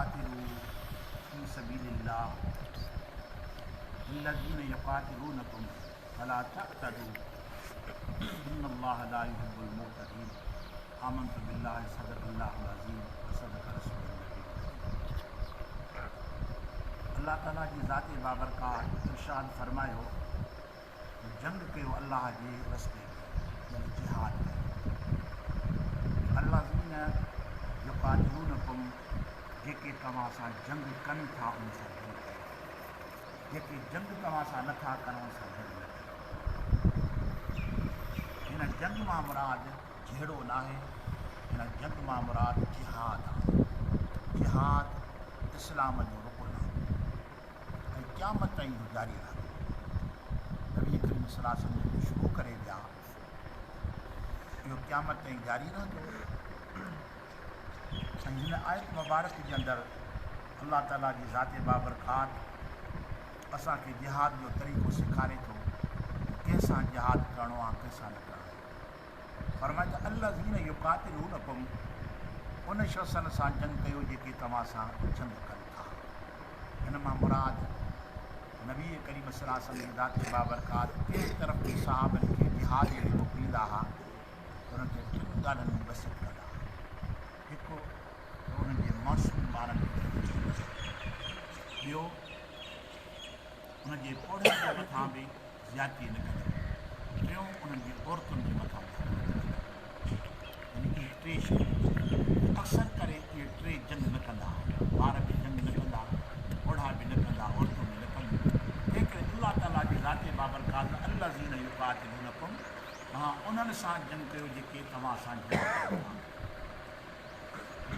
क़ातिलू फ़ी सबीलिल्लाह अल्लज़ीना युक़ातिलूनकुम फ़ला तअतदू इन्नल्लाह ला युहिब्बुल मुअतदीन आमन्तु बिल्लाहि सदक़ल्लाहुल अज़ीम व सदक़ रसूलुल नबी। अल्लाह ताला जी ज़ात बाबरकात इरशाद फरमायो जंग कयो अल्लाह जे रस्ते में यानी जिहाद अल्लज़ीना युक़ातिलूनकुम जेके तव्हां सां जंग कनि था उन सां जंग कयो, जेके जंग तव्हां सां नथा कनि उन सां जंग न कयो। हिन जंग मां मुराद जहिड़ो न आहे, हिन जंग मां मुराद जिहाद आहे। जिहाद इस्लाम जो रुकुन आहे ऐं क़यामत ताईं इहो जारी रहे। नबी करीम सल्लल्लाहु अलैहि वसल्लम शुरू करे विया इहो क़यामत ताईं जारी रहंदो। ऐं हिन आयत मुबारक जे अंदरि अल्लाह ताला जी ज़ात बाबरकात असांखे जिहाद जो तरीक़ो सेखारे थो, कंहिंसां जिहाद करिणो आहे कंहिंसां न करिणो आहे। फरमाए त अल्लज़ीना युक़ातिलूनकुम उन शख़्सनि सां जंग कयो जेके तव्हां सां जंग कनि था। हिन मां मुराद नबी करीम सल्लल्लाहु अलैहि वसल्लम जी ज़ात बाबरकात कंहिं तरफ़ बि सहाबनि खे जिहाद जे मोकिलींदा हुआ उन्हनि खे टिनि ॻाल्हियुनि में बसित कंदा। हिकु त उन्हनि जे मासूम ॿारनि खे, ॿियो उनजे पौधनि जे मथां बि ज़्यादती न कंदा, टियों उन्हनि जी औरतुनि जे मथां बि यानी इहे टे शयूं। अक्सर करे इहे टे जंग न कंदा, ॿार बि जंग न कंदा, पौधा बि न कंदा, औरतूं बि न कंदियूं। तंहिं करे अल्लाह ताला जी ज़ात बाबरकात अल्लज़ीना युक़ातिलूनकुम तव्हां उन्हनि सां जंग कयो जेके तव्हां सां जंग कनि था।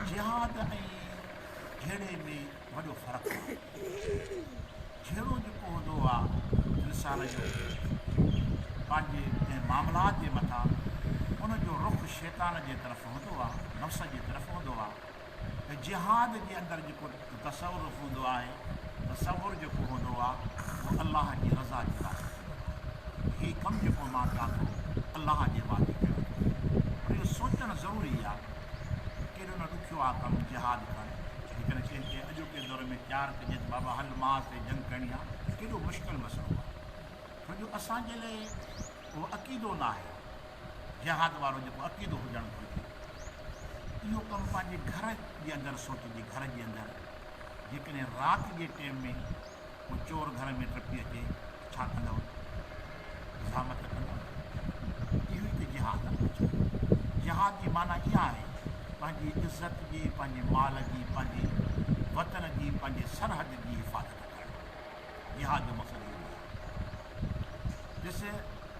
जिहाद ऐं जहिड़े में वॾो फ़र्क़ु आहे। जहिड़ो जेको हूंदो आहे इंसान जो पंहिंजे कंहिं मामलात जे मथां उनजो रुख़ शैतान जे तरफ़ हूंदो आहे, नफ़्स जे तरफ़ हूंदो आहे। ऐं जिहाद जे अंदरि जेको तसवुर हूंदो आहे, तसवुर जेको हूंदो आहे उहो अलाह जी रज़ा जे वास्ते। हीउ कमु जेको मां कयां थो अलाह जे वास्ते कयो। पर इहो सोचणु ज़रूरी आहे केॾो न ॾुखियो आहे कमु जिहाद करणु। जेकॾहिं कंहिंखे अॼोके दौर में तयारु कजे त बाबा हल मां ते जंग करणी आहे, केॾो मुश्किल मसइलो आहे। छोजो असांजे लाइ उहो अक़ीदो न आहे जिहाद वारो जेको अक़ीदो हुजणु घुरिजे। इहो कमु पंहिंजे घर जे अंदरि सोचिजे। घर जे अंदरि जेकॾहिं राति जे टाइम में को चोर घर में टपी अचे छा कंदव? ज़ामत कंदव? इहो ई त जिहाद आहे। जिहाद जी माना इहा आहे पंहिंजी इज़त जी, पंहिंजे माल जी, पंहिंजे वतन जी, पंहिंजे सरहद जी हिफ़ाज़त करणु। जिहाद जो मक़सदु इहो आहे। ॾिस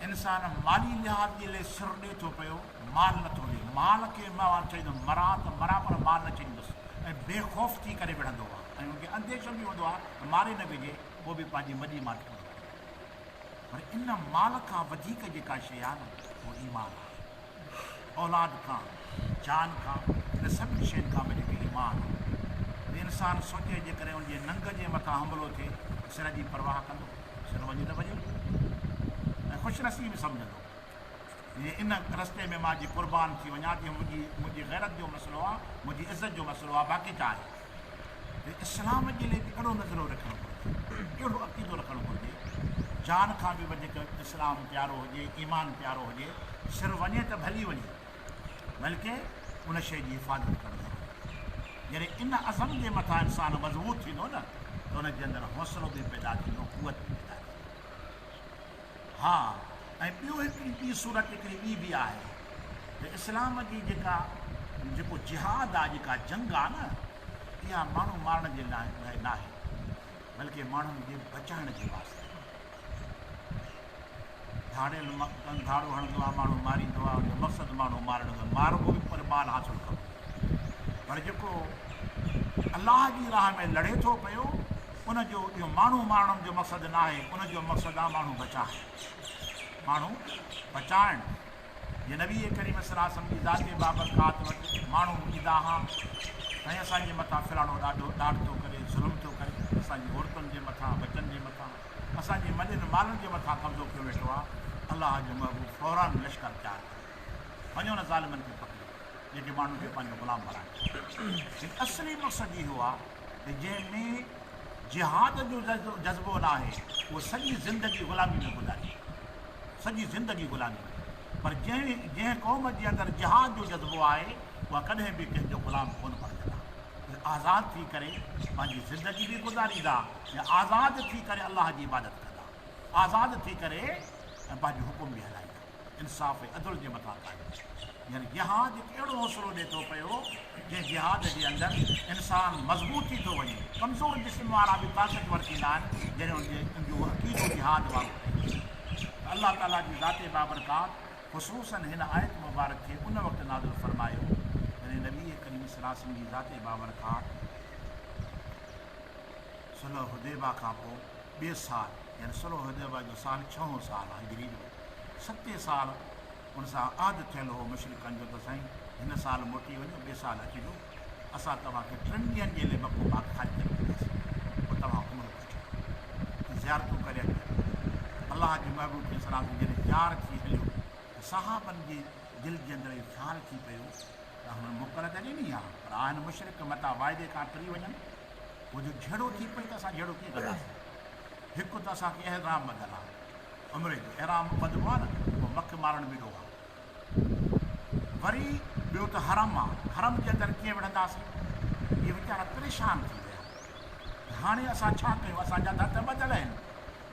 इंसानु माली लिहाज़ जे लाइ सिर ॾिए थो पियो, माल नथो ॾिए। माल खे मां चईंदुमि मरां त मरां पर माल न चईंदुसि ऐं बेख़ौफ़ थी करे विढ़ंदो आहे ऐं उनखे अंदेशो बि हूंदो आहे त मारे न विझे, पोइ बि पंहिंजी मजी मां ठहंदो आहे। पर इन माल खां वधीक जेका शइ आहे न उहो ईमान आहे। औलाद खां, जान खां, इन सभिनी शयुनि खां वधीक ईमान आहे। इंसानु सोचे जेकॾहिं उनजे नंग जे मथां हमिलो थिए सिर जी परवाह कंदो? सिर वञे न वञे ऐं ख़ुशनसीब सम्झंदो। इन रस्ते में मां जी क़ुर्बान थी वञा थी, मुंहिंजी गैरत जो मसइलो आहे, मुंहिंजी इज़त जो मसइलो आहे, बाक़ी छा आहे। इस्लाम जे लाइ बि अहिड़ो नज़रो रखणु घुरिजे, अहिड़ो अक़ीदो रखणु घुरिजे। जान खां बि वधीक इस्लाम प्यारो हुजे, ईमान प्यारो हुजे। सिर वञे त भली वञे, बल्कि उन शइ जी हिफ़ाज़त करणु घुरिजे। जॾहिं इन अज़म जे मथां इंसानु मज़बूत थींदो न त उनजे अंदरि हौसलो बि पैदा थींदो, क़ुवत बि पैदा थींदी। हा, ऐं ॿियो हिकिड़ी ॿी सूरत हिकिड़ी ॿी बि आहे त इस्लाम जी जेको जिहाद आहे, जेका जंग आहे न, इहा माण्हू मारण जे लाइ न आहे, बल्कि माण्हुनि खे बचाइण जे वास्ते। धाड़ियल धाड़ो हणंदो आहे, माण्हू मारींदो आहे, उनजो मक़सदु माण्हू मारणो आहे, मारबो बि पर माल हासिलु कबो। पर जेको अलाह जी राह में लड़े थो पियो उनजो इहो माण्हू मारणण जो मक़सदु न आहे, उनजो मक़सदु आहे माण्हू बचाइणु, माण्हू बचाइणु। जे नबी करीम सल्लल्लाहु अलैहि वसल्लम जी ज़ात बाबरकात वटि माण्हू ईंदा हुआ ऐं असांजे मथां फिराणो ॾाढो थो करे, ज़ुल्म थो करे, असांजी औरतुनि जे मथां, बचनि जे मथां, असांजे मॾनि मालनि जे मथां कब्ज़ो कयो वेठो आहे। अलाह जो महबूब फौरन लश्कर तयारु करे वञो न ज़ालिमनि खे पकड़ो जेके माण्हुनि खे पंहिंजो ग़ुलाम बणाइनि। असली मक़सदु इहो आहे त जंहिंमें जिहाद जो जज़्बो न आहे उहो सॼी ज़िंदगी ग़ुलामी में गुज़ारे, सॼी ज़िंदगी ग़ुलामी में। पर जंहिं क़ौम जे अंदरि जिहाद जो जज़्बो आहे उहा कॾहिं बि कंहिंजो ग़ुलाम कोन बणजंदा। आज़ादु थी करे पंहिंजी ज़िंदगी बि गुज़ारींदा या आज़ादु थी करे अलाह जी इबादत कंदा, आज़ादु थी करे ऐं पंहिंजो हुकुम बि हलाईंदा, इंसाफ़ ऐं अदल जे मथां कायम। यानी जिहाद हिकु अहिड़ो हौसलो ॾिए थो पियो जंहिं जिहाद जे अंदरि इंसानु मज़बूत थी थो वञे। कमज़ोर जिस्म वारा बि ताक़तवर थींदा आहिनि जॾहिं उनजो अक़ीदो जिहाद वारो। अलाह ताला जी ज़ाते बाबरकात ख़ुशूसन हिन आयत मुबारक खे उन वक़्तु नाज़िल फ़रमायो जॾहिं नबी करीम सल्लल्लाहु अलैहि वसल्लम जी ज़ाते बाबरकात सुलह हुदैबा खां पोइ ॿिए साल यानी सुलह हुदैबा जो साल 6हों साल आहे हिजरी जो, 7 साल उन सां अहद थियल हो मुशरिकनि जो त साईं हिन साल मोटी वञो, ॿिए साल अचिजो, असां तव्हांखे 3 ॾींहंनि जे लाइ मको पाक खाली करे ॾींदासीं, पोइ तव्हां उमिरि वठो ज़ियारतूं करे अचो। अलाह जे महबूब खे सलाम जॾहिं तयारु थी हलियो त सहाबनि जे दिलि जे अंदरि इहो ख़्यालु थी पियो त हुन मोकल त ॾिनी आहे पर आहिनि मुशरिक मथां वाइदे खां टरी वञनि, पोइ जो झेड़ो थी पई त असां झेड़ो कीअं कंदासीं। हिकु त असांखे एहराम ॿधल आहे, उमिरि जो एहराम ॿधबो आहे न, पोइ मख मारणु ॿिड़ो आहे, वरी ॿियो त हरम आहे, हरम जे अंदरि कीअं विढ़ंदासीं, इहे वीचारा परेशान थी विया। हाणे असां छा कयूं, असांजा हथ ॿधल आहिनि,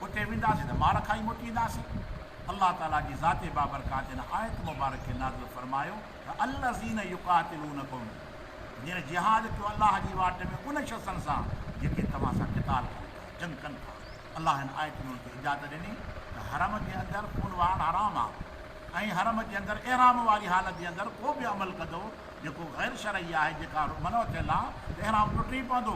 उते वेंदासीं त मार खाई मोटी ईंदासीं। अलाह ताला जी ज़ाते बाबरकात हिन आयत मुबारक खे नाज़िल फ़रमायो त अल्लज़ीन युक़ातिलूनकुम, जिन जिहाद कयो अलाह जी वाट में उन शख़्सनि सां जेके तव्हां सां क़िताल कनि था, जंग कनि था। अलाह हिन आयत में उनखे इजाज़त ॾिनी त हरम जे अंदरि खून वहणु हराम आहे ऐं हरम जे अंदरि एहराम वारी हालत जे अंदरि को बि अमल कंदो जेको गैर शरई आहे, जेका मनो थियल आहे, त एहराम टुटी पवंदो।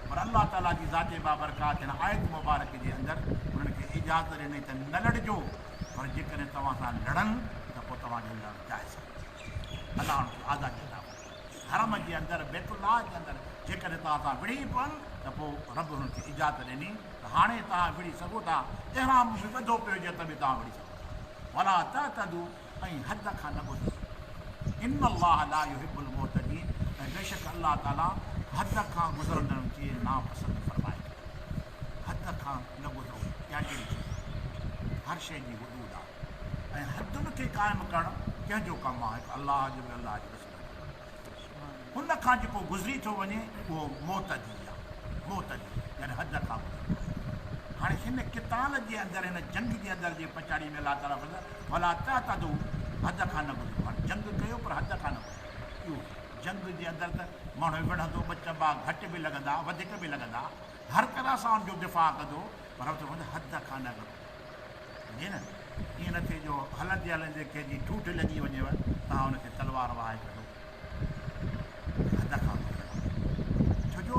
पर अलाह ताला जी ज़ाते बाबरकात हिन आयत मुबारक जे अंदरि उन्हनि खे इजाज़त ॾिनी त न लड़िजो, पर जेकॾहिं तव्हां सां लड़नि त पोइ तव्हांजो लड़णु जाइज़ आहे। अलाह उनखे आज़ादी अता कई। हरम जे अंदरि बैतुल्लाह जे अंदरि जेकॾहिं तव्हां सां विढ़ी पवनि त पोइ रब हुननि खे इजाज़त ॾिनी त हाणे तव्हां विढ़ी सघो था, एहराम बि ॿधो पियो हुजे त बि तव्हां विढ़ी सघो था। वला तअतदू, ऐं हद खां न गुज़रो। इन अल्लाह ला युहिब्बुल मुअतदीन, ऐं बेशक अलाह ताला हद खां गुज़रंदड़नि खे नापसंदि फ़रमाए। हद खां न गुज़रो, इहा कहिड़ी शइ, हर शइ जी हुदूद आहे ऐं हदुनि खे क़ाइमु करणु कंहिंजो कमु आहे, अलाह जो बि अलाह जो रसूल जो। हुन खां जेको गुज़री थो वञे उहो मुअतदी आहे, मुअतदी यानी हद खां गुज़रंदो। हाणे हिन किताल जे अंदरि हिन जंग जे अंदरि जे पछाड़ी में अलाह ताला फरमाए भला तअतदू, हद खां न गुज़रो। हाणे जंग कयो पर हद खां न गुज़रो। इहो जंग जे अंदरि त माण्हू विढ़ंदो, ॿ चंबा घटि बि लॻंदा, वधीक बि लॻंदा, हर तरह सां हुनजो दिफ़ा कंदो, पर हद खां न गुज़रो। ईअं न, ईअं न थिए जो हलंदे हलंदे कंहिंजी ठूठ लॻी वञेव तव्हां हुनखे तलवार वहाए कढो, हद खां गुज़रो। छो जो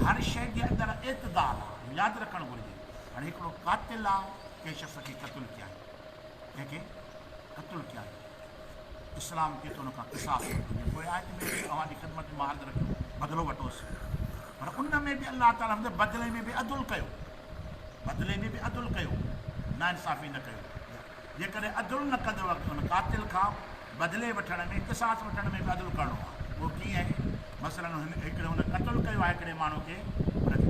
हर शइ जे अंदरि एतदाल आहे, यादि रखणु घुरिजे। हाणे हिकिड़ो कातिल आहे, कंहिं शख़्स खे क़तलु कया, कंहिंखे क़तलु कया, इस्लाम खे त हुन खां क़िसास वठिजे। पोइ आयत में तव्हांजी ख़िदमत में हाज़िर रखियो, बदिलो वठोसि, पर उन में बि अलाह ताला बदिले में बि अदुल कयो, बदिले में बि अदुल कयो, नाइंसाफ़ी न कयो। जेकॾहिं अदुल न कंदव हुन कातिल खां बदिले वठण में, क़िसास वठण में बि अदुल करिणो आहे। उहो कीअं आहे, मसलन हिकिड़े हुन क़तलु कयो आहे हिकिड़े माण्हू खे, हुनखे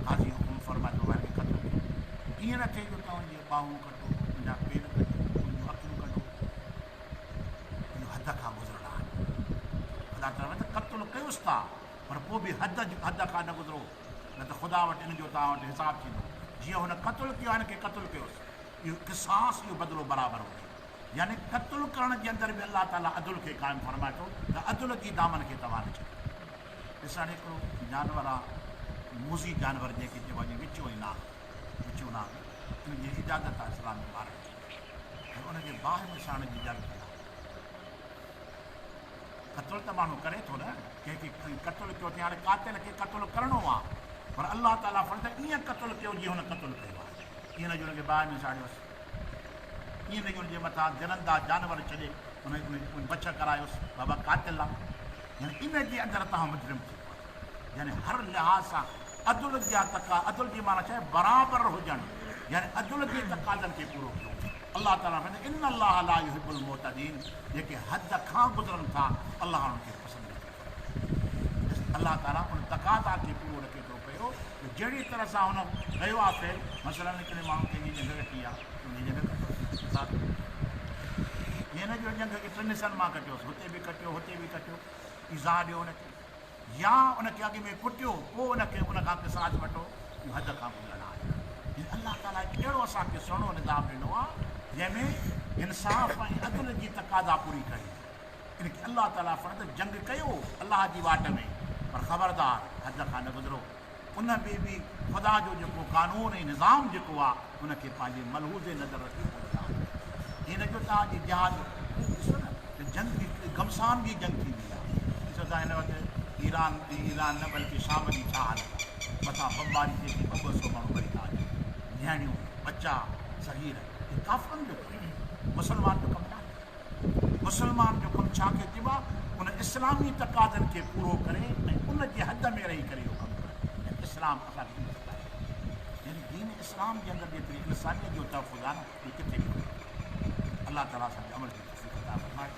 हाज़ी हुकुम फ़रमाईंदो आहे कि क़तलु कयो। ईअं न थिए जो तव्हांजी ॿाहूं कटो, तुंहिंजा पेर कटो, तुंहिंजूं अखियूं कटो, इहो हद खां गुज़रणु आहे। अलाह ताला त क़तलु कयोसि था, पर पोइ बि हद खां न गुज़रो, न त ख़ुदा वटि इन जो तव्हां वटि हिसाबु थींदो। जीअं हुन क़तलु कयो आहे, हिन खे क़तलु कयोसि, इहो क़िसास, इहो बदिलो बराबरि हुजे। यानी क़तलु करण जे अंदरि बि अलाह ताला अदुल खे क़ाइमु फ़रमाए थो त अदुल जी दामन खे तव्हां न छॾियो। ॾिसण हिकिड़ो जानवर आहे, मूज़ी जानवर जंहिंखे चइबो आहे विचो ई नाग, विचो नाग, उनजी इजाज़त आहे इस्लाम जे ॿार खे, ऐं उनखे बाहि ॾिसण जी इजाज़त आहे। क़तलु त माण्हू करे थो न, कंहिंखे क़तलु कयो थिए, हाणे कातिल खे क़तलु करिणो आहे, पर अलाह ताला फर्ज़ ईअं क़तलु कयो जीअं हुन क़तलु कयो आहे। ईअं न जो हुनखे बाहि में साड़ियोसि, ईअं न जो हुनजे मथां ज़रंदा जानवर छॾे हुन बच करायोसि, बाबा कातिल आहे। यानी इन जे अंदरि तव्हां मुजरिम थी पओ। यानी हर लिहाज़ सां अदुल जा अदुल जी माना छा आहे, बराबरि हुजणु, यानी अदुल जे तक़ाज़नि खे पूरो कयो। अलाह ताला इन अल्लाह ला युहिब्बुल मुअतदीन, जेके हद खां गुज़रनि था, अलाह उन्हनि खे पसंदि नथो करे। अल्लाह ताला उन तकादा खे पूरो रखे थो पियो जहिड़ी तरह सां हुन कयो आहे फेल मसइलनि हिकिड़े माण्हू कंहिंजी जंग कटी आहे उनजी जंग हिन जो जंग खे 3 हिसनि मां कटियोसि हुते बि कटियो ईज़ा ॾियो हुनखे या उनखे अॻ में कुटियो पोइ उनखे उनखां क़िसास वठो इहो हद खां गुज़िरियल आहे अल्लाह ताला हिकु अहिड़ो असांखे सुहिणो निज़ाम ॾिनो आहे जंहिंमें इंसाफ़ ऐं अदल जी तक़ादा पूरी कई इनखे अल्लाह ताला फ़र्ज़ जंग कयो अल्लाह जी वाट में पर ख़बरदार हद खां न गुज़रो उन में बि ख़ुदा जो जेको कानून ऐं निज़ाम जेको आहे उनखे पंहिंजे मलहूज़े नज़र रखी पोइ हिन जो तव्हांजी जहाज़ ॾिसो न त जंग घमसान जी जंग थींदी आहे ॾिसो था हिन वक़्तु ईरान न बल्कि शाम जी छा हालत आहे मथां बमबारी थिए थी 200 माण्हू मरी था वञनि नियाणियूं बच्चा सहीर इहे काफ़िरनि जो कमु मुस्लमान जो कमु न आहे मुस्लमान जो कमु छा कयो चइबो आहे उन इस्लामी तक़ाज़नि खे पूरो करे ऐं उन जे हद में रही करे इहो कमु करे ऐं इस्लाम असांखे यानी दीन इस्लाम जे अंदरि जेतिरी इंसानियत जो तहफ़ुज़ आहे न उहो किथे बि अल्लाह ताला असांखे अमल जी तौफ़ीक़ अता फ़रमाए।